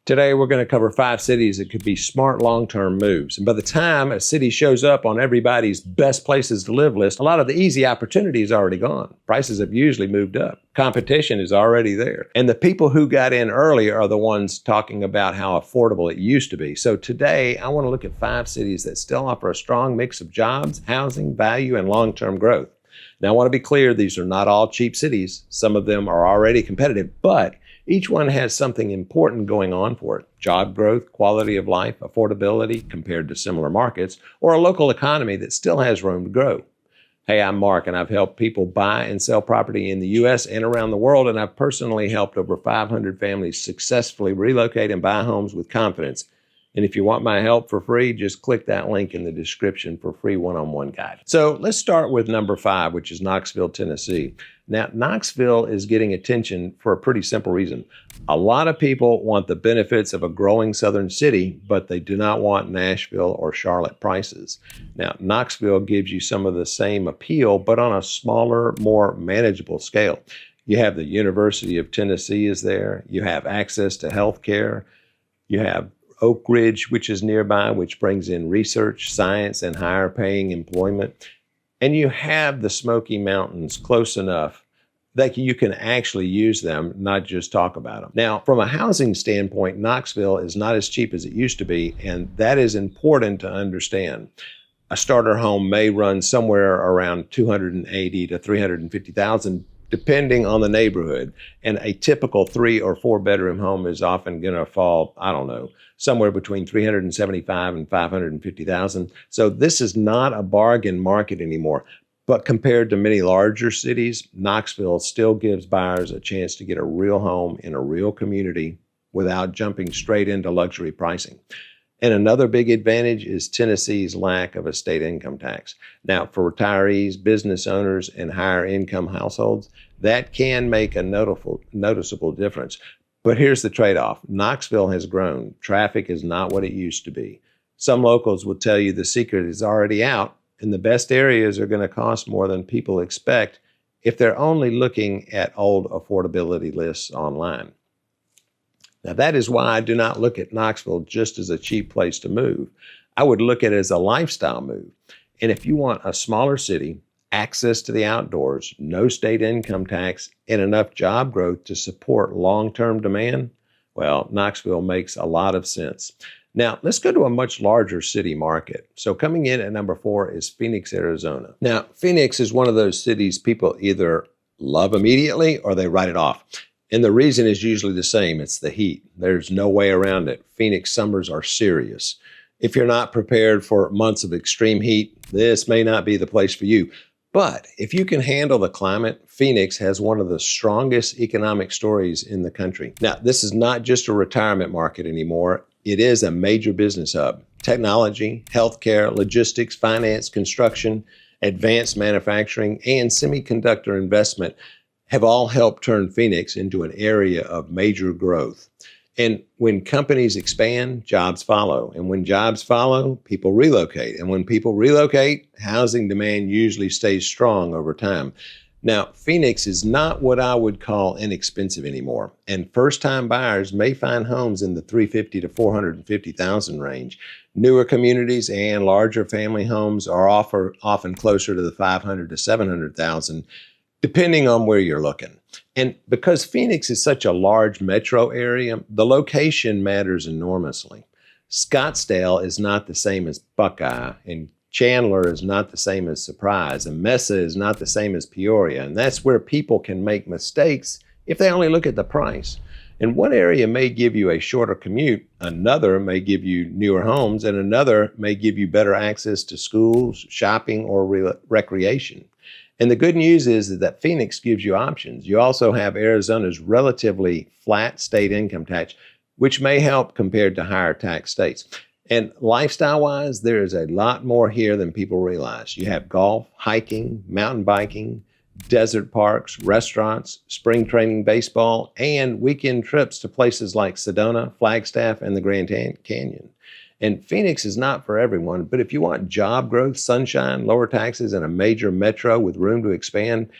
Today, we're going to cover 5 cities that could be smart long-term moves. And by the time a city shows up on everybody's best places to live list, a lot of the easy opportunity is already gone. Prices have usually moved up. Competition is already there. And the people who got in early are the ones talking about how affordable it used to be. So today, I want to look at 5 cities that still offer a strong mix of jobs, housing, value, and long-term growth. Now, I want to be clear, these are not all cheap cities. Some of them are already competitive, but each one has something important going on for it. Job growth, quality of life, affordability compared to similar markets, or a local economy that still has room to grow. Hey, I'm Mark, and I've helped people buy and sell property in the U.S. and around the world, and I've personally helped over 500 families successfully relocate and buy homes with confidence. And if you want my help for free, just click that link in the description for free one-on-one guide. So let's start with number 5, which is Knoxville, Tennessee. Now, Knoxville is getting attention for a pretty simple reason. A lot of people want the benefits of a growing southern city, but they do not want Nashville or Charlotte prices. Now, Knoxville gives you some of the same appeal, but on a smaller, more manageable scale. You have the University of Tennessee is there. You have access to health care. You have Oak Ridge, which is nearby, which brings in research, science, and higher paying employment. And you have the Smoky Mountains close enough that you can actually use them, not just talk about them. Now, from a housing standpoint, Knoxville is not as cheap as it used to be, and that is important to understand. A starter home may run somewhere around $280,000 to $350,000, depending on the neighborhood. And a typical 3 or 4 bedroom home is often going to fall, somewhere between $375,000 and $550,000. So this is not a bargain market anymore. But compared to many larger cities, Knoxville still gives buyers a chance to get a real home in a real community without jumping straight into luxury pricing. And another big advantage is Tennessee's lack of a state income tax. Now, for retirees, business owners, and higher income households, that can make a noticeable difference. But here's the trade-off. Knoxville has grown. Traffic is not what it used to be. Some locals will tell you the secret is already out, and the best areas are going to cost more than people expect if they're only looking at old affordability lists online. Now, that is why I do not look at Knoxville just as a cheap place to move. I would look at it as a lifestyle move. And if you want a smaller city, access to the outdoors, no state income tax, and enough job growth to support long-term demand, well, Knoxville makes a lot of sense. Now, let's go to a much larger city market. So coming in at number 4 is Phoenix, Arizona. Now, Phoenix is one of those cities people either love immediately or they write it off. And the reason is usually the same. It's the heat. There's no way around it. Phoenix summers are serious. If you're not prepared for months of extreme heat, this may not be the place for you. But if you can handle the climate, Phoenix has one of the strongest economic stories in the country. Now, this is not just a retirement market anymore. It is a major business hub. Technology, healthcare, logistics, finance, construction, advanced manufacturing, and semiconductor investment have all helped turn Phoenix into an area of major growth. And when companies expand, jobs follow. And when jobs follow, people relocate. And when people relocate, housing demand usually stays strong over time. Now, Phoenix is not what I would call inexpensive anymore. And first-time buyers may find homes in the $350,000 to $450,000 range. Newer communities and larger family homes are often closer to the $500,000 to $700,000. Depending on where you're looking. And because Phoenix is such a large metro area, the location matters enormously. Scottsdale is not the same as Buckeye, and Chandler is not the same as Surprise, and Mesa is not the same as Peoria. And that's where people can make mistakes if they only look at the price. And one area may give you a shorter commute, another may give you newer homes, and another may give you better access to schools, shopping, or recreation. And the good news is that Phoenix gives you options. You also have Arizona's relatively flat state income tax, which may help compared to higher tax states. And lifestyle-wise, there is a lot more here than people realize. You have golf, hiking, mountain biking, desert parks, restaurants, spring training baseball, and weekend trips to places like Sedona, Flagstaff, and the Grand Canyon. And Phoenix is not for everyone, but if you want job growth, sunshine, lower taxes, and a major metro with room to expand,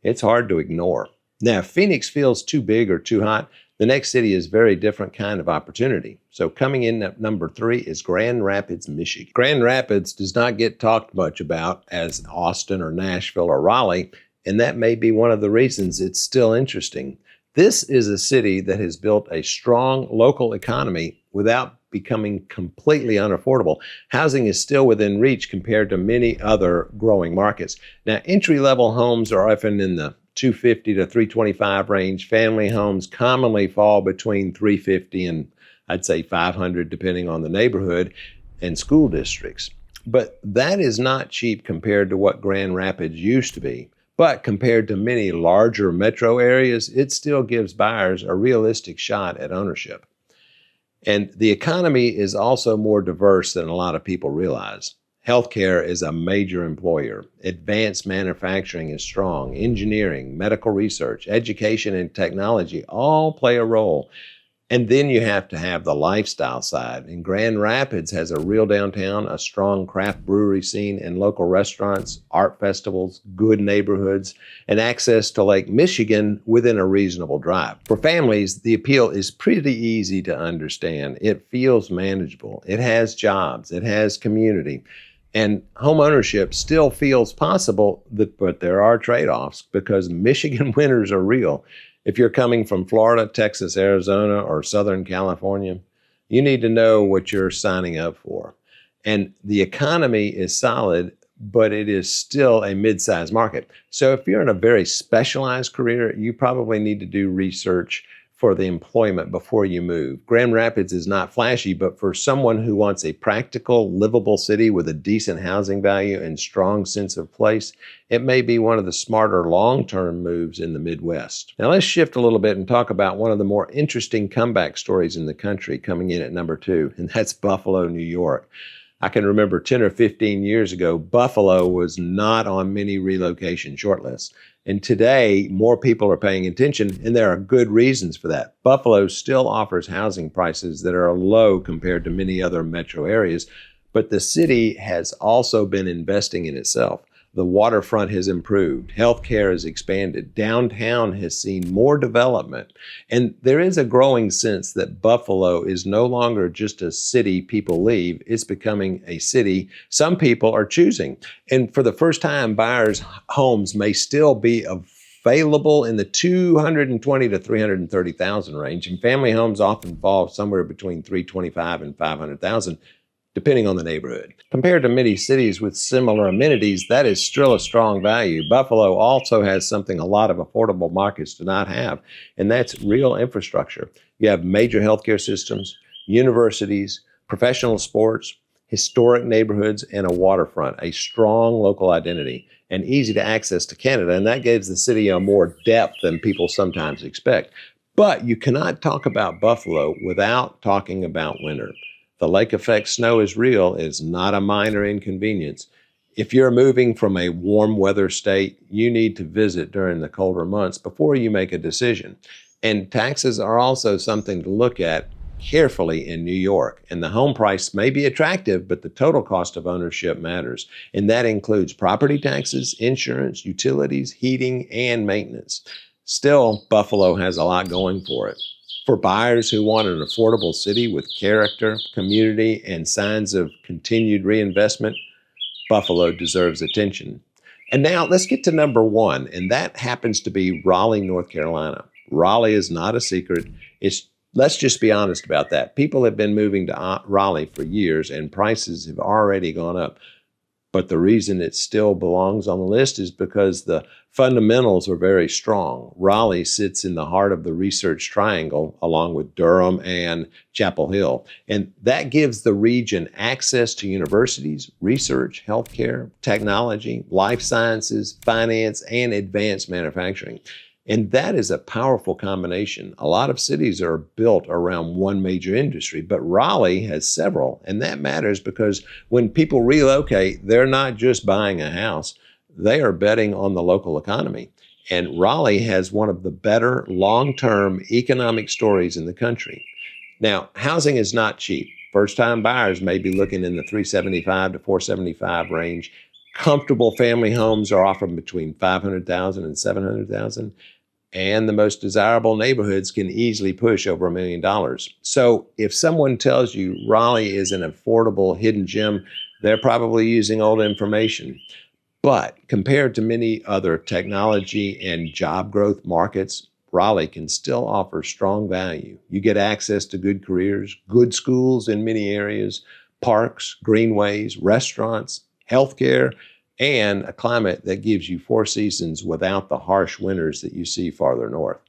it's hard to ignore. Now, if Phoenix feels too big or too hot, The next city is a very different kind of opportunity. So coming in at number 3 is Grand Rapids, Michigan. Grand Rapids does not get talked much about as Austin or Nashville or Raleigh, and that may be one of the reasons it's still interesting. This is a city that has built a strong local economy without becoming completely unaffordable. Housing is still within reach compared to many other growing markets. Now, entry-level homes are often in the $250 to $325 range. Family homes commonly fall between $350 and I'd say $500 depending on the neighborhood and school districts. But that is not cheap compared to what Grand Rapids used to be. But compared to many larger metro areas, it still gives buyers a realistic shot at ownership. And the economy is also more diverse than a lot of people realize. Healthcare is a major employer. Advanced manufacturing is strong. Engineering, medical research, education, and technology all play a role. And then you have to have the lifestyle side. And Grand Rapids has a real downtown, a strong craft brewery scene, and local restaurants, art festivals, good neighborhoods, and access to Lake Michigan within a reasonable drive. For families, the appeal is pretty easy to understand. It feels manageable. It has jobs. It has community. And home ownership still feels possible, but there are trade-offs because Michigan winters are real. If you're coming from Florida, Texas, Arizona, or Southern California, you need to know what you're signing up for. And the economy is solid, but it is still a mid-sized market. So if you're in a very specialized career, you probably need to do research for the employment before you move. Grand Rapids is not flashy, but for someone who wants a practical, livable city with a decent housing value and strong sense of place, it may be one of the smarter long-term moves in the Midwest. Now let's shift a little bit and talk about one of the more interesting comeback stories in the country coming in at number 2, and that's Buffalo, New York. I can remember 10 or 15 years ago, Buffalo was not on many relocation shortlists. And today, more people are paying attention, and there are good reasons for that. Buffalo still offers housing prices that are low compared to many other metro areas, but the city has also been investing in itself. The waterfront has improved, healthcare has expanded, downtown has seen more development, and there is a growing sense that Buffalo is no longer just a city people leave, it's becoming a city some people are choosing. And for the first time, buyers' homes may still be available in the $220,000 to $330,000 range, and family homes often fall somewhere between $325,000 and $500,000. Depending on the neighborhood. Compared to many cities with similar amenities, that is still a strong value. Buffalo also has something a lot of affordable markets do not have, and that's real infrastructure. You have major healthcare systems, universities, professional sports, historic neighborhoods, and a waterfront, a strong local identity, and easy to access to Canada, and that gives the city a more depth than people sometimes expect. But you cannot talk about Buffalo without talking about winter. The lake effect snow is real. It's not a minor inconvenience. If you're moving from a warm weather state, you need to visit during the colder months before you make a decision. And taxes are also something to look at carefully in New York. And the home price may be attractive, but the total cost of ownership matters. And that includes property taxes, insurance, utilities, heating, and maintenance. Still, Buffalo has a lot going for it. For buyers who want an affordable city with character, community, and signs of continued reinvestment, Buffalo deserves attention. And now let's get to number 1, and that happens to be Raleigh, North Carolina. Raleigh is not a secret. Let's just be honest about that. People have been moving to Raleigh for years, and prices have already gone up. But the reason it still belongs on the list is because the fundamentals are very strong. Raleigh sits in the heart of the Research Triangle, along with Durham and Chapel Hill. And that gives the region access to universities, research, healthcare, technology, life sciences, finance, and advanced manufacturing. And that is a powerful combination. A lot of cities are built around one major industry, but Raleigh has several. And that matters because when people relocate, they're not just buying a house, they are betting on the local economy. And Raleigh has one of the better long-term economic stories in the country. Now, housing is not cheap. First-time buyers may be looking in the $375,000 to $475,000 range. Comfortable family homes are offered between $500,000 and $700,000. and the most desirable neighborhoods can easily push over $1 million. So if someone tells you Raleigh is an affordable hidden gem, they're probably using old information. But compared to many other technology and job growth markets, Raleigh can still offer strong value. You get access to good careers, good schools in many areas, parks, greenways, restaurants, healthcare, and a climate that gives you 4 seasons without the harsh winters that you see farther north.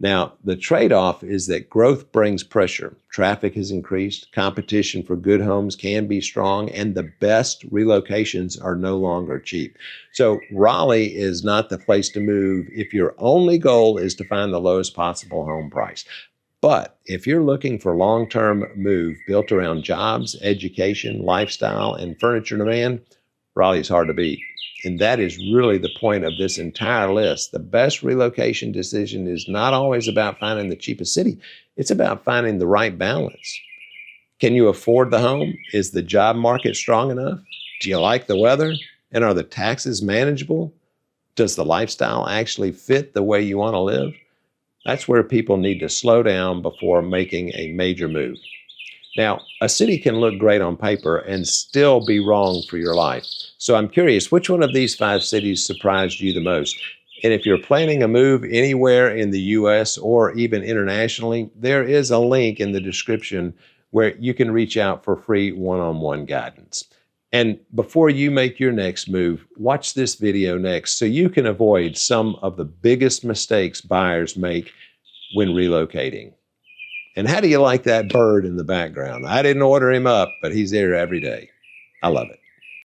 Now, the trade-off is that growth brings pressure. Traffic has increased, competition for good homes can be strong, and the best relocations are no longer cheap. So Raleigh is not the place to move if your only goal is to find the lowest possible home price. But if you're looking for a long-term move built around jobs, education, lifestyle, and furniture demand, Raleigh is hard to beat. And that is really the point of this entire list. The best relocation decision is not always about finding the cheapest city. It's about finding the right balance. Can you afford the home? Is the job market strong enough? Do you like the weather? And are the taxes manageable? Does the lifestyle actually fit the way you want to live? That's where people need to slow down before making a major move. Now, a city can look great on paper and still be wrong for your life. So I'm curious, which one of these 5 cities surprised you the most? And if you're planning a move anywhere in the U.S. or even internationally, there is a link in the description where you can reach out for free one-on-one guidance. And before you make your next move, watch this video next so you can avoid some of the biggest mistakes buyers make when relocating. And how do you like that bird in the background? I didn't order him up, but he's there every day. I love it.